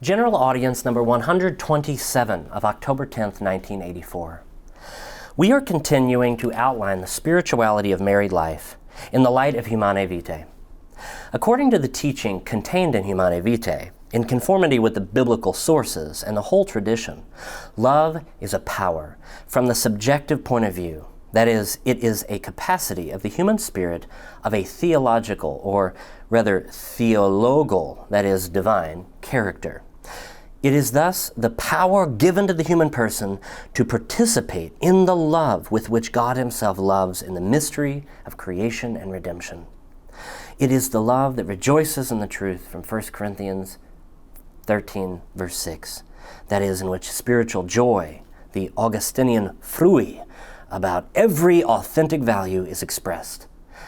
General Audience number 127 of October 10th, 1984. We are continuing to outline the spirituality of married life in the light of Humanae Vitae. According to the teaching contained in Humanae Vitae, in conformity with the biblical sources and the whole tradition, love is a power from the subjective point of view. That is, it is a capacity of the human spirit of a theological, or rather theologal, that is, divine, character. It is thus the power given to the human person to participate in the love with which God Himself loves in the mystery of creation and redemption. It is the love that rejoices in the truth from 1 Corinthians 13, verse 6. That is, in which spiritual joy, the Augustinian frui, about every authentic value is expressed.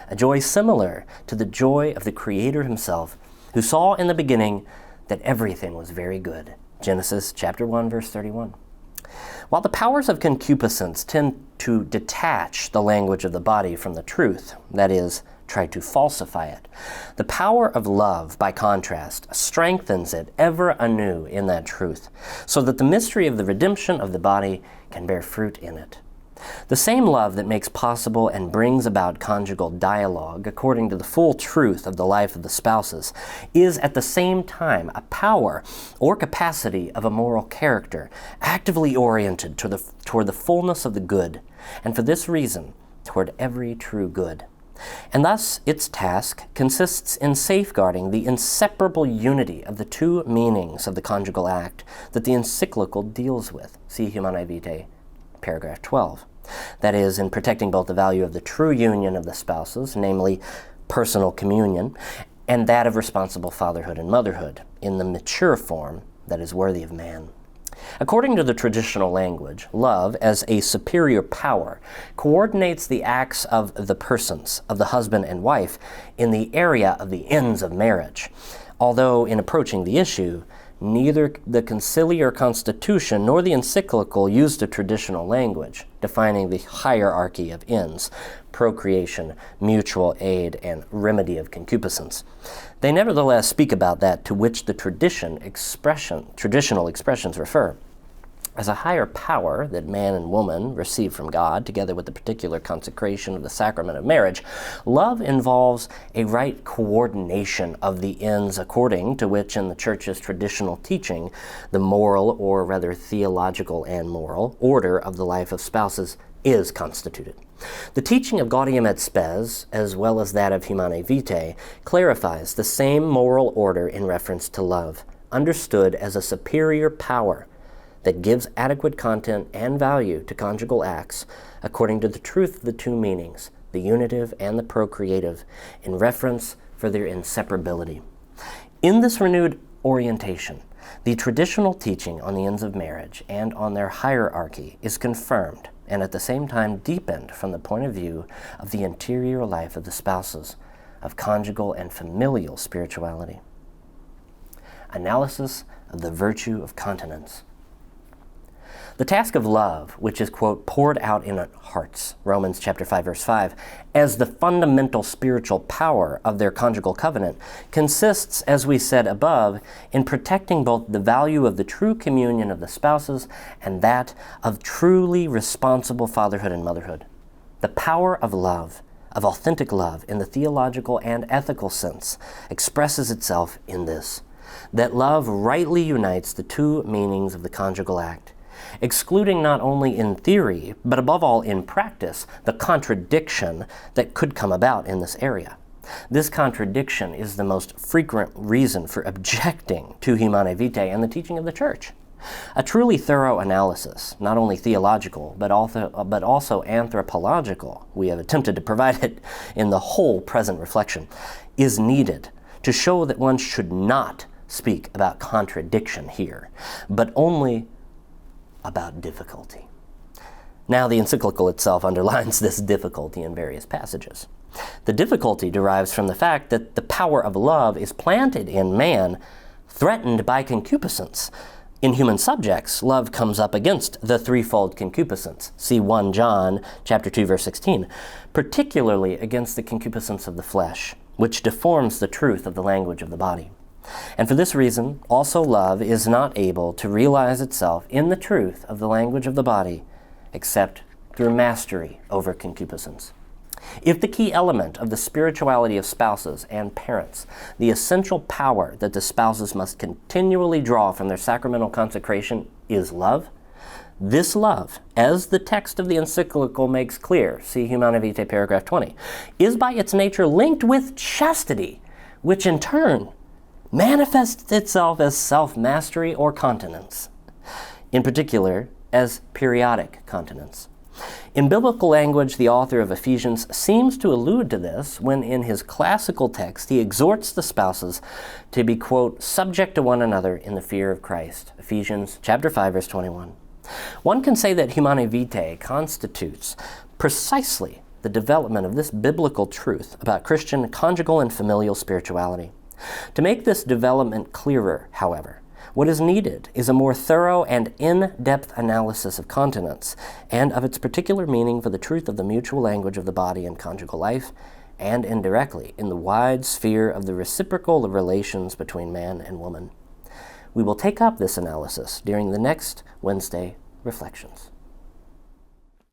A joy similar to the joy of the Creator Himself, who saw in the beginning that everything was very good. Genesis chapter 1, verse 31. While the powers of concupiscence tend to detach the language of the body from the truth, that is, try to falsify it, the power of love, by contrast, strengthens it ever anew in that truth, so that the mystery of the redemption of the body can bear fruit in it. The same love that makes possible and brings about conjugal dialogue according to the full truth of the life of the spouses is at the same time a power or capacity of a moral character actively oriented toward the fullness of the good, and for this reason, toward every true good. And thus its task consists in safeguarding the inseparable unity of the two meanings of the conjugal act that the encyclical deals with. See Humanae Vitae, paragraph 12. That is, in protecting both the value of the true union of the spouses, namely personal communion, and that of responsible fatherhood and motherhood, in the mature form that is worthy of man. According to the traditional language, love, as a superior power, coordinates the acts of the persons, of the husband and wife, in the area of the ends of marriage, although in approaching the issue, neither the conciliar constitution nor the encyclical used a traditional language, defining the hierarchy of ends, procreation, mutual aid, and remedy of concupiscence. They nevertheless speak about that to which the traditional expressions refer. As a higher power that man and woman receive from God, together with the particular consecration of the sacrament of marriage, love involves a right coordination of the ends according to which, in the Church's traditional teaching, the moral, or rather theological and moral, order of the life of spouses is constituted. The teaching of Gaudium et Spes, as well as that of Humanae Vitae, clarifies the same moral order in reference to love, understood as a superior power that gives adequate content and value to conjugal acts according to the truth of the two meanings, the unitive and the procreative, in reference for their inseparability. In this renewed orientation, the traditional teaching on the ends of marriage and on their hierarchy is confirmed and at the same time deepened from the point of view of the interior life of the spouses, of conjugal and familial spirituality. Analysis of the virtue of continence. The task of love, which is, quote, poured out in hearts, Romans chapter 5, verse 5, as the fundamental spiritual power of their conjugal covenant, consists, as we said above, in protecting both the value of the true communion of the spouses and that of truly responsible fatherhood and motherhood. The power of love, of authentic love in the theological and ethical sense, expresses itself in this, that love rightly unites the two meanings of the conjugal act, excluding not only in theory, but above all in practice, the contradiction that could come about in this area. This contradiction is the most frequent reason for objecting to Humanae Vitae and the teaching of the Church. A truly thorough analysis, not only theological, but also anthropological, we have attempted to provide it in the whole present reflection, is needed to show that one should not speak about contradiction here, but only about difficulty. Now, the encyclical itself underlines this difficulty in various passages. The difficulty derives from the fact that the power of love is planted in man, threatened by concupiscence. In human subjects, love comes up against the threefold concupiscence. See 1 John chapter 2, verse 16, particularly against the concupiscence of the flesh, which deforms the truth of the language of the body. And for this reason, also love is not able to realize itself in the truth of the language of the body, except through mastery over concupiscence. If the key element of the spirituality of spouses and parents, the essential power that the spouses must continually draw from their sacramental consecration is love, this love, as the text of the encyclical makes clear, see Humanae Vitae, paragraph 20, is by its nature linked with chastity, which in turn manifests itself as self-mastery or continence, in particular as periodic continence. In biblical language, the author of Ephesians seems to allude to this when in his classical text he exhorts the spouses to be, quote, subject to one another in the fear of Christ. Ephesians chapter 5, verse 21. One can say that Humanae Vitae constitutes precisely the development of this biblical truth about Christian conjugal and familial spirituality. To make this development clearer, however, what is needed is a more thorough and in-depth analysis of continence and of its particular meaning for the truth of the mutual language of the body and conjugal life, and indirectly in the wide sphere of the reciprocal relations between man and woman. We will take up this analysis during the next Wednesday reflections.